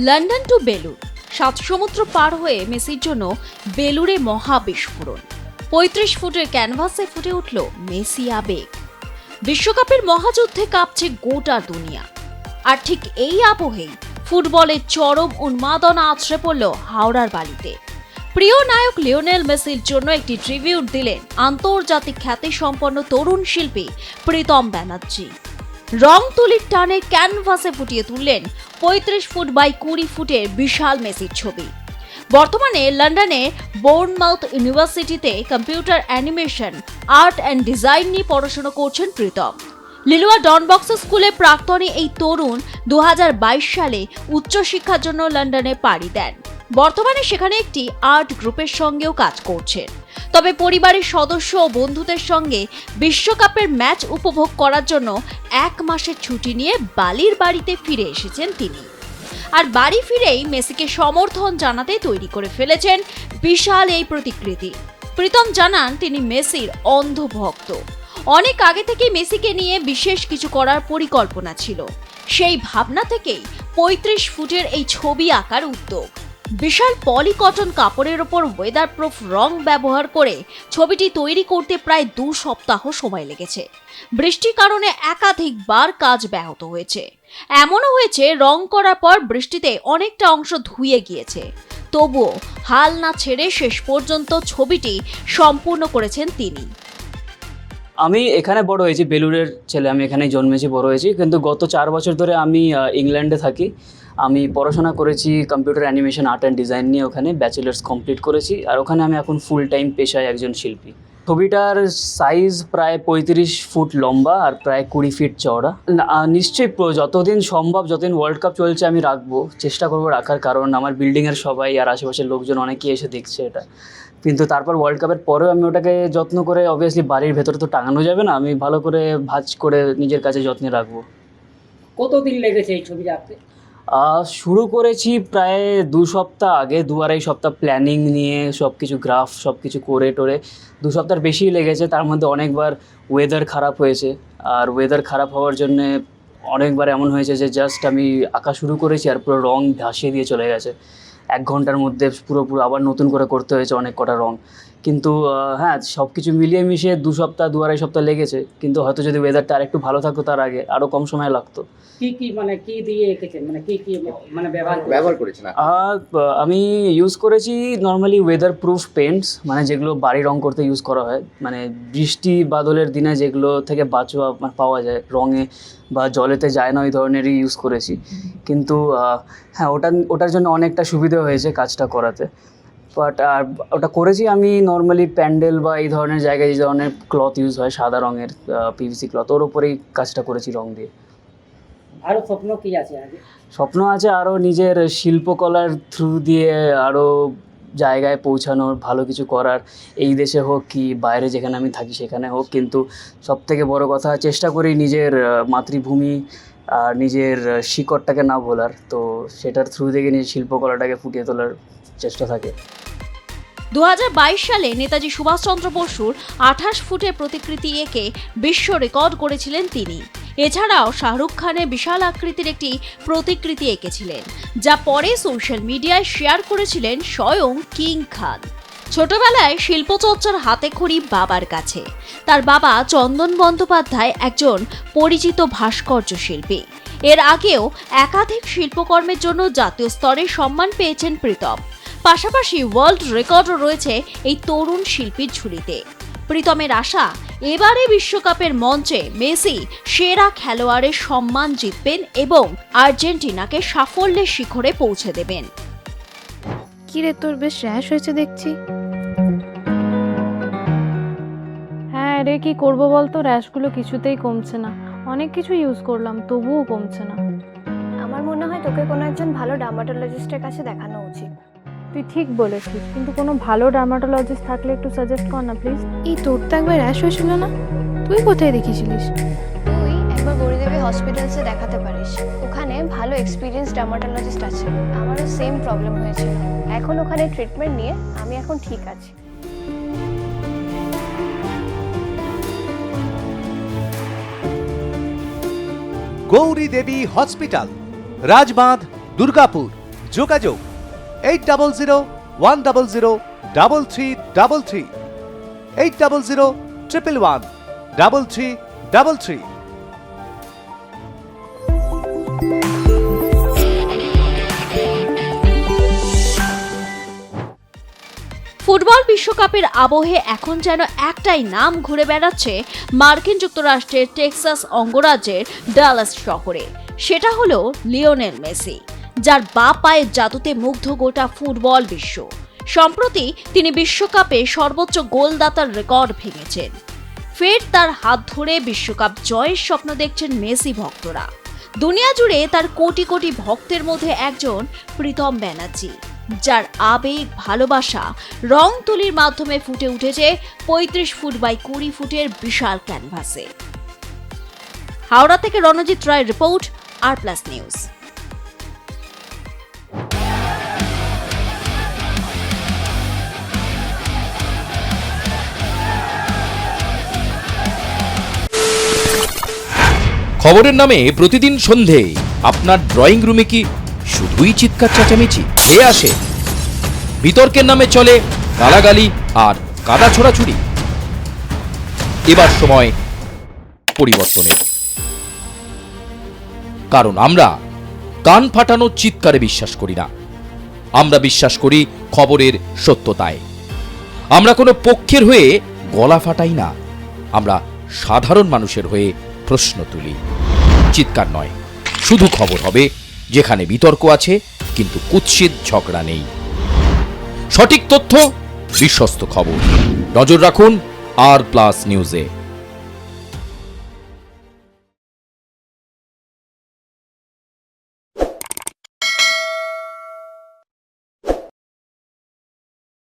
London two Belur, 7 সমুদ্র পার হয়ে মেসির জন্য বেলুরে মহা বিস্ফোরণ। 35 ফুটের ক্যানভাসে ফুটে উঠল মেসি আবেগ। বিশ্বকাপের মহাযুদ্ধে কাঁপছে গোটা দুনিয়া। আর ঠিক এই আবহেই ফুটবলের চরম উন্মাদনা আছড়ে পড়ল হাওড়ার বালিতে। প্রিয় নায়ক লিওনেল মেসির জন্য একটি ট্রিবিউট দিলেন আন্তর্জাতিক খ্যাতিসম্পন্ন তরুণ শিল্পী প্রীতম ব্যানার্জি। রং তুলির টানে ক্যানভাসে ফুটিয়ে তুললেন 35 ফুট বাই 20 ফুটের বিশাল মেসির ছবি। বর্তমানে লন্ডনে বোর্নমাউথ ইউনিভার্সিটিতে computer animation, art and design নিয়ে পড়াশোনা করছেন প্রীতম। লিলুয়া ডনবক্স স্কুলে প্রাক্তনী এই তরুণ 2022 সালে উচ্চশিক্ষার জন্য লন্ডনে পাড়ি দেন। বর্তমানে সেখানে একটি আর্ট গ্রুপের সঙ্গেও কাজ করছেন। তবে পরিবারের সদস্য ও বন্ধুদের সঙ্গে বিশ্বকাপের ম্যাচ উপভোগ করার জন্য 1 মাসের ছুটি নিয়ে বালির বাড়িতে ফিরে এসেছেন তিনি। আর বাড়ি ফিরেই মেসিকে সমর্থন জানাতে তৈরি করে ফেলেছেন বিশাল এই প্রতিকৃতি। প্রীতম জানান তিনি মেসির অন্ধ ভক্ত। অনেক আগে থেকে মেসিকে নিয়ে বিশেষ কিছু করার পরিকল্পনা ছিল। সেই ভাবনা থেকেই 35 ফুটের এই ছবি আঁকার উদ্যোগ। বিশাল পলিকটন কাপড়ের ওপর ওয়েদার প্রুফ রং ব্যবহার করে ছবিটি তৈরি করতে প্রায় 2 সপ্তাহ সময় লেগেছে। বৃষ্টির কারণে একাধিকবার কাজ ব্যাহত হয়েছে। এমনও হয়েছে রং করার পর বৃষ্টিতে অনেকটা অংশ ধুয়ে গিয়েছে। তবুও হাল না ছেড়ে শেষ পর্যন্ত ছবিটি সম্পূর্ণ করেছেন তিনি। আমি এখানে বড় হয়েছি, বেলুরের ছেলে, আমি এখানেই জন্মেছি, বড় হয়েছি। কিন্তু গত 4 বছর ধরে আমি ইংল্যান্ডে থাকি। আমি পড়াশোনা করেছি computer animation, art and design নিয়ে, ওখানে ব্যাচেলার্স কমপ্লিট করেছি। আর ওখানে আমি এখন ফুল টাইম পেশায় একজন শিল্পী। ছবিটার সাইজ প্রায় 35 ফুট লম্বা আর প্রায় 20 ফিট চওড়া। নিশ্চয়ই যতদিন সম্ভব, যতদিন ওয়ার্ল্ড কাপ চলছে আমি রাখবো, চেষ্টা করবো রাখার। কারণ আমার বিল্ডিংয়ের সবাই আর আশেপাশের লোকজন অনেকেই এসে দেখছে এটা। কিন্তু তারপর ওয়ার্ল্ড কাপের পরেও আমি ওটাকে যত্ন করে, অবভিয়াসলি বাড়ির ভেতরে তো টাঙানো যাবে না, আমি ভালো করে ভাঁজ করে নিজের কাছে যত্নে রাখবো। কতদিন লেগেছে এই ছবি আঁকতে? শুরু করেছি প্রায় 2 সপ্তাহ আগে, 2-2.5 সপ্তাহ প্ল্যানিং নিয়ে সব কিছু গ্রাফ সব কিছু করে টোরে 2 সপ্তাহের বেশিই লেগেছে। তার মধ্যে অনেকবার ওয়েদার খারাপ হয়েছে। আর ওয়েদার খারাপ হওয়ার জন্যে অনেকবার এমন হয়েছে যে জাস্ট আমি আঁকা শুরু করেছি আর পুরো রং ভাসিয়ে দিয়ে চলে গেছে। 1 ঘন্টার মধ্যে পুরোপুরি আবার নতুন করে করতে হয়েছে অনেক কটা রং। কিন্তু হ্যাঁ, সব কিছু মিলিয়ে মিশিয়ে 2 সপ্তাহ 2-2.5 সপ্তাহ লেগেছে। কিন্তু হয়তো যদি ওয়েদারটা আরেকটু ভালো থাকতো তার আগে আরও কম সময় লাগতো। কি দিয়ে এঁকেছেন, কি ব্যবহার করেছেন? আমি ইউজ করেছি নর্মালি ওয়েদার প্রুফ পেন্টস, মানে যেগুলো বাড়ি রং করতে ইউজ করা হয়, মানে বৃষ্টি বাদলের দিনে যেগুলো থেকে বাঁচোয়া পাওয়া যায়, রঙে বা জলেতে যায় না, ওই ধরনেরই ইউজ করেছি। কিন্তু হ্যাঁ, ওটার জন্য অনেকটা সুবিধা হয়েছে কাজটা করাতে। বাট আর ওটা করেছি আমি নর্মালি প্যান্ডেল বা এই ধরনের জায়গায় যে ধরনের ক্লথ ইউজ হয়, সাদা রঙের পিভিসি ক্লথ, ওর ওপরেই কাজটা করেছি রং দিয়ে। আরও স্বপ্ন কি আছে আগে? স্বপ্ন আছে আরও নিজের শিল্পকলার থ্রু দিয়ে আরও জায়গায় পৌঁছানোর, ভালো কিছু করার, এই দেশে হোক কি বাইরে যেখানে আমি থাকি সেখানে হোক। কিন্তু সবথেকে বড় কথা, চেষ্টা করি নিজের মাতৃভূমি আর নিজের শিকড়টাকে না ভোলার। তো সেটার থ্রু থেকে নিজের শিল্পকলাটাকে ফুটিয়ে তোলার চেষ্টা থাকে। 2022 সালে নেতাজি সুভাষচন্দ্র বসুর 28 ফুটের প্রতিকৃতি এঁকে বিশ্ব রেকর্ড করেছিলেন তিনি। এছাড়াও শাহরুখ খানের বিশাল আকৃতির একটি প্রতিকৃতি এঁকেছিলেন, যা পরে সোশ্যাল মিডিয়ায় শেয়ার করেছিলেন স্বয়ং কিং খান। ছোটবেলায় শিল্পচর্চার হাতেখড়ি বাবার কাছে। তার বাবা চন্দন বন্দ্যোপাধ্যায় একজন পরিচিত ভাস্কর্য শিল্পী। এর আগেও একাধিক শিল্পকর্মের জন্য জাতীয় স্তরে সম্মান পেয়েছেন প্রীতম। পাশাপাশি ওয়ার্ল্ড রেকর্ডও রয়েছে এই তরুণ শিল্পীর ঝুলিতে। প্রীতমের আশা, এবারে বিশ্বকাপের মঞ্চে মেসি সেরা খেলোয়াড়ের সম্মান জিতবেন এবং আর্জেন্টিনাকে সাফল্যের শিখরে পৌঁছে দেবেন। কিরে, তোর বেশ র্যাশ হয়েছে দেখছি। হ্যাঁ রে, কি করবো বলতো, র্যাশগুলো কিছুতেই কমছে না। অনেক কিছু ইউজ করলাম তবুও কমছে না। আমার মনে হয় তোকে কোনো একজন ভালো ডার্মাটোলজিস্টের কাছে দেখানো উচিত। তুই ঠিক বলেছিস, কিন্তু কোনো ভালো ডার্মাটোলজিস্ট থাকলে একটু সাজেস্ট কর না প্লিজ। এই তোর তো একবার র্যাশ হয়েছিল না? তুই কোথায় দেখিয়েছিলিস? তুই একবার গৌরীদেবী হসপিটালসে দেখাতে পারিস। ওখানে ভালো এক্সপিরিয়েন্স ডার্মাটোলজিস্ট আছে। আমারও সেম প্রবলেম হয়েছিল। এখন ওখানে ট্রিটমেন্ট নিয়ে আমি এখন ঠিক আছি। গৌরী দেবী হসপিটাল, রাজবাঁধ, দুর্গাপুর। যোগাযোগ 8001003333 8001113333। ফুটবল বিশ্বকাপের আবহে এখন যেন একটাই নাম ঘুরে বেড়াচ্ছে মার্কিন যুক্তরাষ্ট্রের টেক্সাস অঙ্গরাজ্যের ডালাস শহরে। সেটা হলো লিওনেল মেসি, যার বাঁ পায়ের জাদুতে মুগ্ধ গোটা ফুটবল বিশ্ব। সম্প্রতি তিনি বিশ্বকাপে সর্বোচ্চ গোলদাতার রেকর্ড ভেঙেছেন। ফের তার হাত ধরে বিশ্বকাপ জয়ের স্বপ্ন দেখছেন মেসি ভক্তরা। দুনিয়া জুড়ে তার কোটি কোটি ভক্তের মধ্যে একজন প্রীতম ব্যানার্জি, যার আবেগ ভালোবাসা রং তুলির মাধ্যমে ফুটে উঠেছে 35 ফুট বাই 20 ফুটের বিশাল ক্যানভাসে। হাওড়া থেকে রণজিৎ রায়ের রিপোর্ট, আর+ নিউজ। খবরের নামে প্রতিদিন সন্ধে আপনার ড্রয়িং রুমে কি শুধুই চিৎকার চেঁচামেচি হে আসে? বিতর্কের নামে চলে গালাগালি আর কাদা ছোড়াছুড়ি। এবার সময় পরিবর্তনের, কারণ আমরা কান ফাটানো চিৎকারে বিশ্বাস করি না। আমরা বিশ্বাস করি খবরের সত্যতায়। আমরা কোনো পক্ষের হয়ে গলা ফাটাই না, আমরা সাধারণ মানুষের হয়ে প্রশ্ন তুলি। চিৎকার নয়, শুধু খবর হবে যেখানে বিতর্ক আছে কিন্তু কুৎসিত ঝগড়া নেই। সঠিক তথ্য, বিশ্বস্ত খবর। নজর রাখুন আর+ নিউজে।